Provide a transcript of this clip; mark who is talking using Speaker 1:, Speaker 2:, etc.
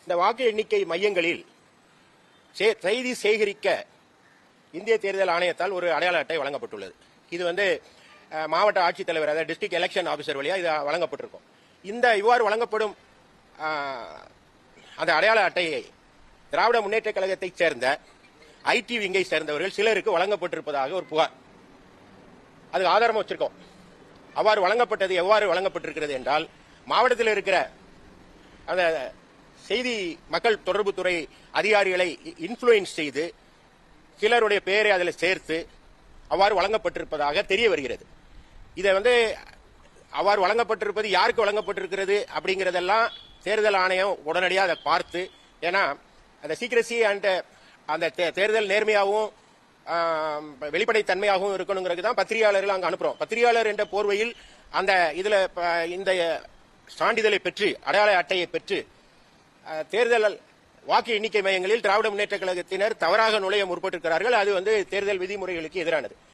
Speaker 1: இந்த வாக்கு எண்ணிக்கை மையங்களில் செய்தி சேகரிக்க இந்திய தேர்தல் ஆணையத்தால் ஒரு அடையாள அட்டை வழங்கப்பட்டுள்ளது. இது மாவட்ட ஆட்சித்தலைவர், அதாவது டிஸ்ட்ரிக்ட் எலெக்ஷன் ஆபிசர் வழியா இது வழங்கப்பட்டிருக்கும். இவ்வாறு வழங்கப்படும் அந்த அடையாள அட்டையை திராவிட முன்னேற்ற கழகத்தைச் சேர்ந்த ஐடி விங்கை சேர்ந்தவர்கள் சிலருக்கு வழங்கப்பட்டிருப்பதாக ஒரு புகார். அதுக்கு ஆதாரமா வச்சிருக்கோம். அவ்வாறு வழங்கப்பட்டது எவ்வாறு வழங்கப்பட்டிருக்கிறது என்றால், மாவட்டத்தில் இருக்கிற அந்த செய்தி மக்கள் தொடர்புத்துறை அதிகாரிகளை இன்ஃபுளுயன்ஸ் செய்து சிலருடைய பெயரை அதில் சேர்த்து அவ்வாறு வழங்கப்பட்டிருப்பதாக தெரிய வருகிறது. இதை அவ்வாறு வழங்கப்பட்டிருப்பது யாருக்கு வழங்கப்பட்டிருக்கிறது அப்படிங்கறதெல்லாம் தேர்தல் ஆணையம் உடனடியாக அதை பார்த்து, ஏன்னா அந்த சீக்கிரசி அண்ட் அந்த தேர்தல் நேர்மையாகவும் வெளிப்படைத்தன்மையாகவும் இருக்கணுங்கிறது தான் பத்திரிகையாளர்கள் அங்கு அனுப்புறோம். பத்திரிகையாளர் என்ற போர்வையில் இந்த சான்றிதழை பெற்று, அடையாள அட்டையை பெற்று தேர்தல் வாக்கு எண்ணிக்கை மையங்களில் திராவிட முன்னேற்ற கழகத்தினர் தவறாக நுழைய முற்பட்டிருக்கிறார்கள். அது தேர்தல் விதிமுறைகளுக்கு எதிரானது.